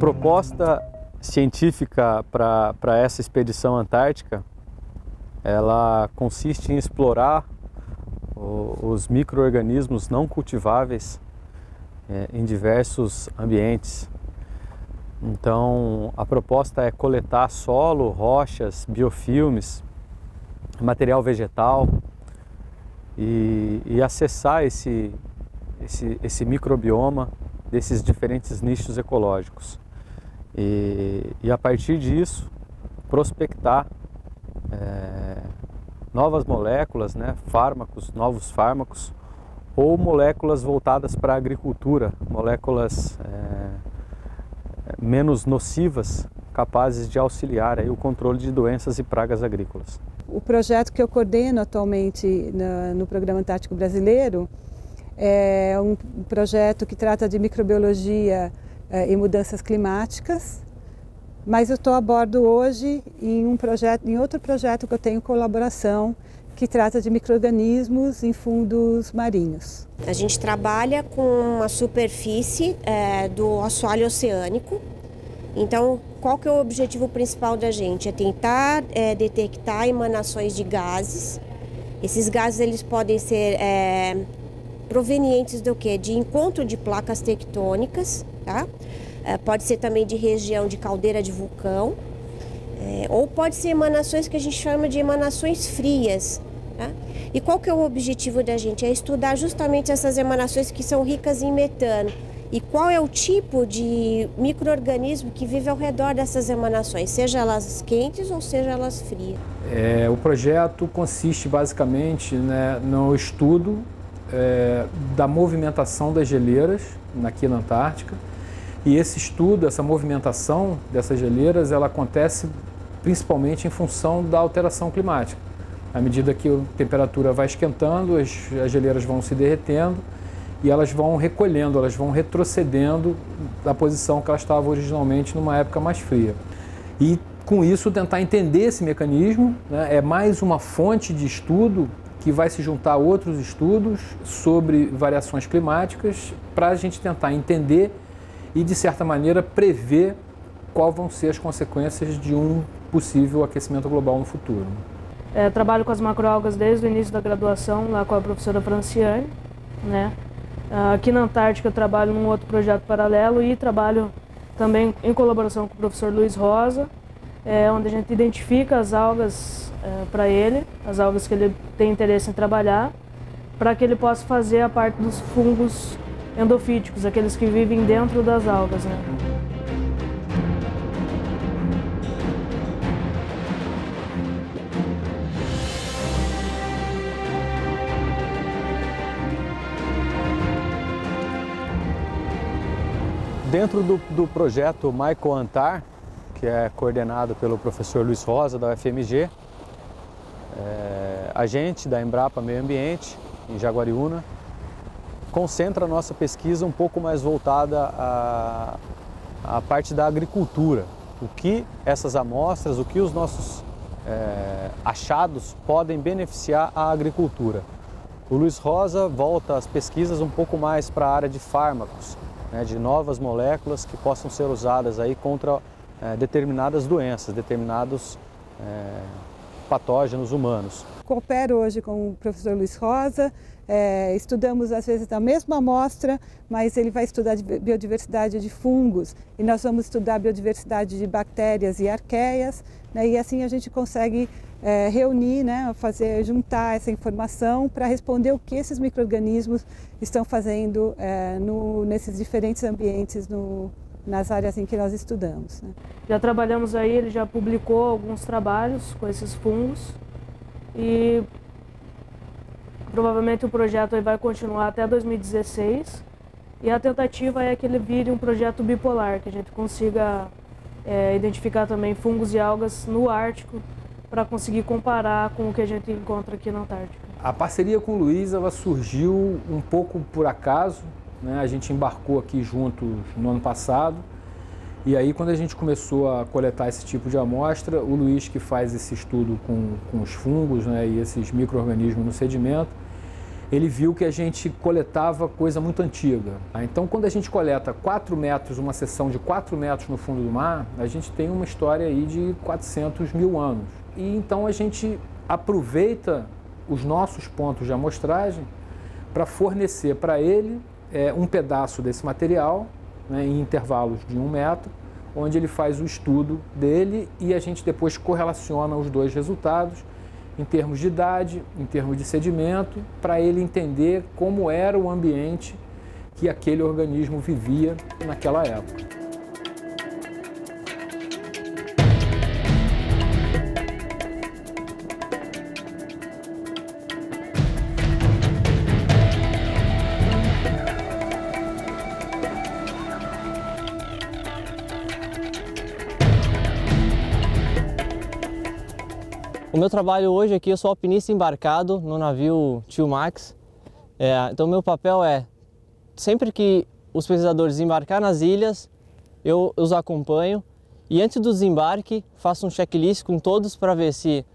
proposta científica para essa expedição antártica, ela consiste em explorar os micro-organismos não cultiváveis em diversos ambientes. Então, a proposta é coletar solo, rochas, biofilmes, material vegetal e acessar esse microbioma desses diferentes nichos ecológicos. E a partir disso, prospectar novas moléculas, né, novos fármacos, ou moléculas voltadas para a agricultura, moléculas menos nocivas, capazes de auxiliar aí o controle de doenças e pragas agrícolas. O projeto que eu coordeno atualmente no Programa Antártico Brasileiro é um projeto que trata de microbiologia e mudanças climáticas, mas eu estou a bordo hoje em outro projeto que eu tenho colaboração, que trata de micro-organismos em fundos marinhos. A gente trabalha com uma superfície do assoalho oceânico. Então, qual que é o objetivo principal da gente? É tentar detectar emanações de gases. Esses gases eles podem ser provenientes do quê? De encontro de placas tectônicas, tá? Pode ser também de região de caldeira de vulcão, ou pode ser emanações que a gente chama de emanações frias. Tá? E qual que é o objetivo da gente? É estudar justamente essas emanações que são ricas em metano. E qual é o tipo de micro-organismo que vive ao redor dessas emanações, seja elas quentes ou seja elas frias. O projeto consiste basicamente, né, no estudo da movimentação das geleiras aqui na Antártica. E esse estudo, essa movimentação dessas geleiras, ela acontece principalmente em função da alteração climática. À medida que a temperatura vai esquentando, as geleiras vão se derretendo e elas vão recolhendo, elas vão retrocedendo da posição que elas estavam originalmente numa época mais fria. E com isso tentar entender esse mecanismo, né, é mais uma fonte de estudo que vai se juntar a outros estudos sobre variações climáticas para a gente tentar entender e, de certa maneira, prever quais vão ser as consequências de um possível aquecimento global no futuro. Trabalho com as macroalgas desde o início da graduação, lá com a professora Franciane, né? Aqui na Antártica eu trabalho num outro projeto paralelo e trabalho também em colaboração com o professor Luiz Rosa, onde a gente identifica as algas para ele, as algas que ele tem interesse em trabalhar, para que ele possa fazer a parte dos fungos endofíticos, aqueles que vivem dentro das algas, né? Dentro do projeto MycoAntar, que é coordenado pelo professor Luiz Rosa, da UFMG, a gente, da Embrapa Meio Ambiente, em Jaguariúna, concentra a nossa pesquisa um pouco mais voltada à parte da agricultura. O que essas amostras, o que os nossos achados podem beneficiar a agricultura. O Luiz Rosa volta as pesquisas um pouco mais para a área de fármacos, né, de novas moléculas que possam ser usadas aí contra determinadas doenças, determinados patógenos humanos. Coopero hoje com o professor Luiz Rosa, estudamos às vezes a mesma amostra, mas ele vai estudar biodiversidade de fungos e nós vamos estudar biodiversidade de bactérias e arqueias, né, e assim a gente consegue reunir, né, juntar essa informação para responder o que esses micro-organismos estão fazendo nesses diferentes ambientes, nas áreas em que nós estudamos, né. Já trabalhamos aí, ele já publicou alguns trabalhos com esses fungos e provavelmente o projeto aí vai continuar até 2016 e a tentativa é que ele vire um projeto bipolar, que a gente consiga identificar também fungos e algas no Ártico para conseguir comparar com o que a gente encontra aqui na Antártica. A parceria com o Luiz ela surgiu um pouco por acaso, né? A gente embarcou aqui juntos no ano passado e aí quando a gente começou a coletar esse tipo de amostra, o Luiz, que faz esse estudo com os fungos, né, e esses micro-organismos no sedimento, ele viu que a gente coletava coisa muito antiga. Então, quando a gente coleta 4 metros, uma seção de 4 metros no fundo do mar, a gente tem uma história aí de 400 mil anos. E então a gente aproveita os nossos pontos de amostragem para fornecer para ele um pedaço desse material, né, em intervalos de 1 metro, onde ele faz o estudo dele e a gente depois correlaciona os dois resultados em termos de idade, em termos de sedimento, para ele entender como era o ambiente que aquele organismo vivia naquela época. O meu trabalho hoje aqui, eu sou alpinista embarcado no navio Tio Max. Então, meu papel é, sempre que os pesquisadores embarcar nas ilhas, eu os acompanho e antes do desembarque faço um checklist com todos para ver se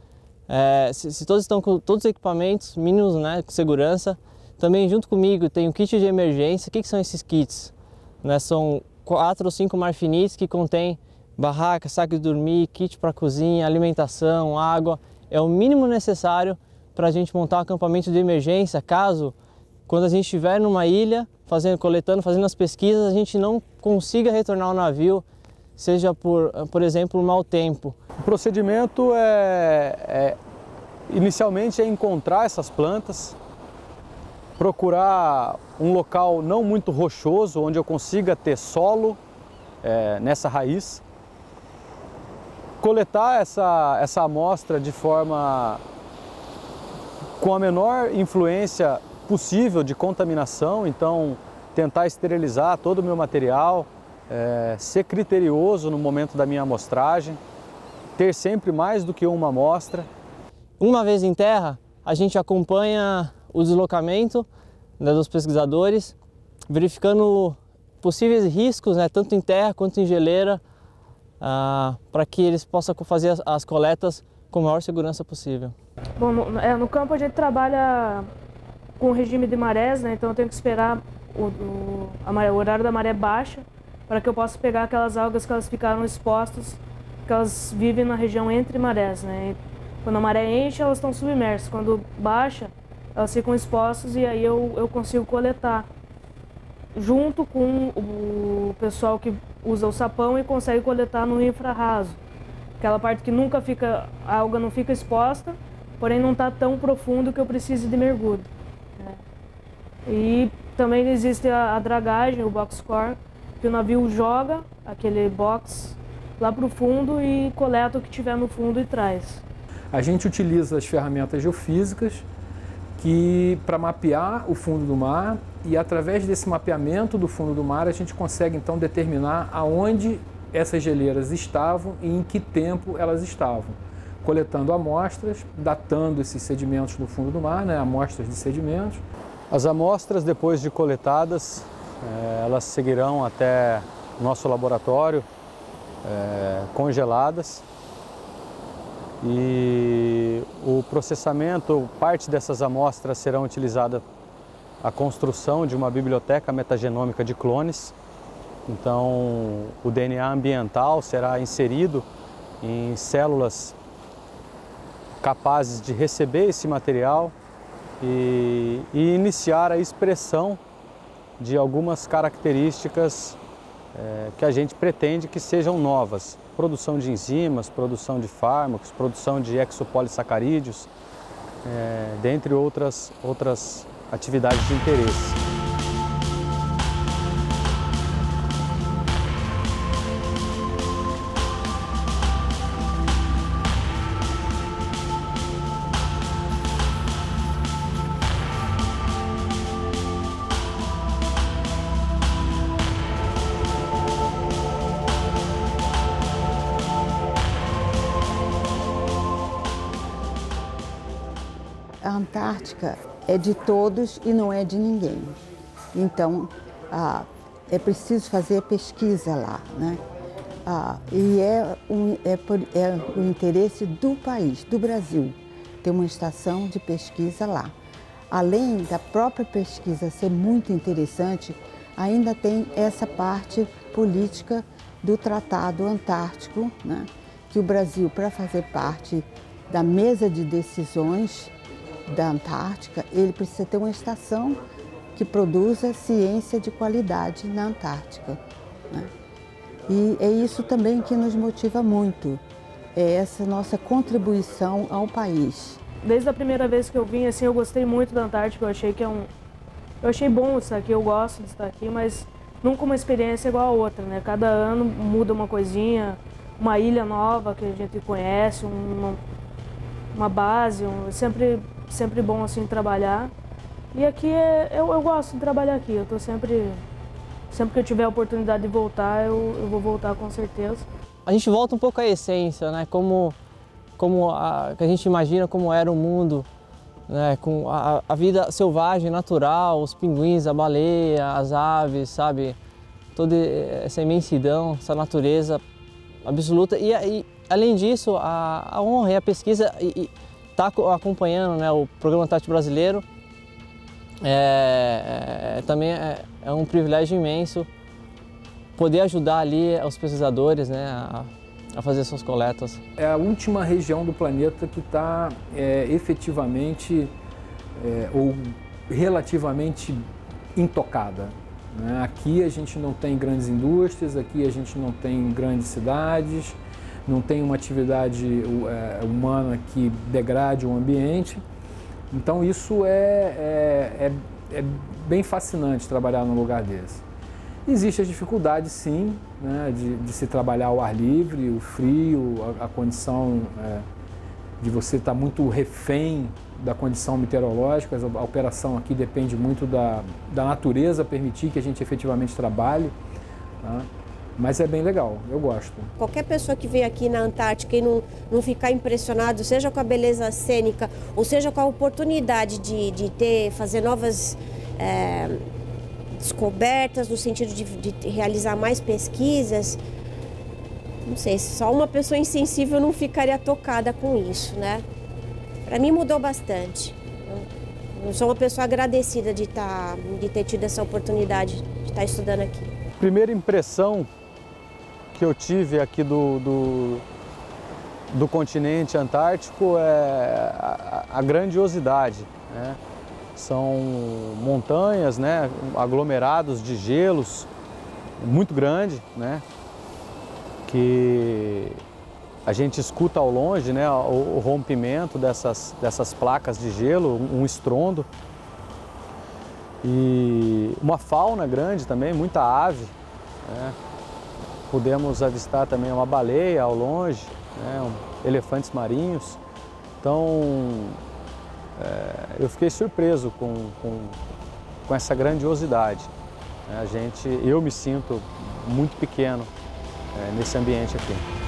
todos estão com todos os equipamentos mínimos, né, de segurança. Também junto comigo tem um kit de emergência. O que são esses kits? São 4 ou 5 marfinetes que contém barraca, saco de dormir, kit para cozinha, alimentação, água. É o mínimo necessário para a gente montar um acampamento de emergência, caso, quando a gente estiver numa ilha, fazendo as pesquisas, a gente não consiga retornar ao navio, seja por exemplo, mau tempo. O procedimento inicialmente é encontrar essas plantas, procurar um local não muito rochoso, onde eu consiga ter solo nessa raiz, coletar essa amostra de forma com a menor influência possível de contaminação, então tentar esterilizar todo o meu material, ser criterioso no momento da minha amostragem, ter sempre mais do que uma amostra. Uma vez em terra, a gente acompanha o deslocamento, né, dos pesquisadores, verificando possíveis riscos, né, tanto em terra quanto em geleira, para que eles possam fazer as coletas com a maior segurança possível. Bom, no campo a gente trabalha com regime de marés, né? Então eu tenho que esperar o horário da maré baixa para que eu possa pegar aquelas algas que elas ficaram expostas, que elas vivem na região entre marés, né? Quando a maré enche, elas estão submersas. Quando baixa, elas ficam expostas e aí eu consigo coletar, junto com o pessoal que usa o sapão e consegue coletar no infrarraso. Aquela parte que a alga não fica exposta, porém não está tão profundo que eu precise de mergulho. E também existe a dragagem, o box score, que o navio joga aquele box lá para o fundo e coleta o que tiver no fundo e traz. A gente utiliza as ferramentas geofísicas para mapear o fundo do mar e através desse mapeamento do fundo do mar a gente consegue então determinar aonde essas geleiras estavam e em que tempo elas estavam, coletando amostras, datando esses sedimentos no fundo do mar, né, amostras de sedimentos. As amostras, depois de coletadas, elas seguirão até o nosso laboratório, congeladas, e o processamento, parte dessas amostras serão utilizadas a construção de uma biblioteca metagenômica de clones. Então, o DNA ambiental será inserido em células capazes de receber esse material e iniciar a expressão de algumas características que a gente pretende que sejam novas. Produção de enzimas, produção de fármacos, produção de exopolissacarídeos, dentre outras atividades de interesse. A Antártica é de todos e não é de ninguém. Então, é preciso fazer pesquisa lá, né? E é o interesse do país, do Brasil, ter uma estação de pesquisa lá. além da própria pesquisa ser muito interessante, ainda tem essa parte política do Tratado Antártico, né? Que o Brasil, para fazer parte da mesa de decisões da Antártica, ele precisa ter uma estação que produza ciência de qualidade na Antártica, né? E é isso também que nos motiva muito, é essa nossa contribuição ao país. Desde a primeira vez que eu vim, assim, eu gostei muito da Antártica, eu achei bom estar aqui, eu gosto de estar aqui, mas nunca uma experiência igual a outra, né? Cada ano muda uma coisinha, uma ilha nova que a gente conhece, uma base, sempre bom assim trabalhar. E aqui eu gosto de trabalhar aqui, eu tô sempre que eu tiver a oportunidade de voltar, eu vou voltar com certeza. A gente volta um pouco à essência, né? Que a gente imagina como era o mundo, né? Com a vida selvagem, natural, os pinguins, a baleia, as aves, sabe? Toda essa imensidão, essa natureza absoluta. E além disso, a honra e a pesquisa, tá acompanhando, né, o Programa Antártico Brasileiro, também é um privilégio imenso poder ajudar ali os pesquisadores, né, a fazer suas coletas. É a última região do planeta que está efetivamente ou relativamente intocada, né? Aqui a gente não tem grandes indústrias, aqui a gente não tem grandes cidades, não tem uma atividade humana que degrade o ambiente. Então isso é bem fascinante trabalhar num lugar desse. Existem as dificuldades, sim, né, de se trabalhar ao ar livre, o frio, a condição de você estar muito refém da condição meteorológica. A operação aqui depende muito da natureza permitir que a gente efetivamente trabalhe, tá? Mas é bem legal, eu gosto. Qualquer pessoa que vem aqui na Antártica e não ficar impressionado, seja com a beleza cênica, ou seja com a oportunidade de fazer novas descobertas, no sentido de realizar mais pesquisas, não sei, só uma pessoa insensível não ficaria tocada com isso, né? Para mim mudou bastante. Eu sou uma pessoa agradecida de ter tido essa oportunidade de estar estudando aqui. Primeira impressão que eu tive aqui do continente antártico é a grandiosidade, né? São montanhas, né, aglomerados de gelos muito grande, né, que a gente escuta ao longe, né, o rompimento dessas placas de gelo, um estrondo. E uma fauna grande também, muita ave, né? Pudemos avistar também uma baleia ao longe, né, elefantes marinhos. Então, eu fiquei surpreso com essa grandiosidade. Eu me sinto muito pequeno nesse ambiente aqui.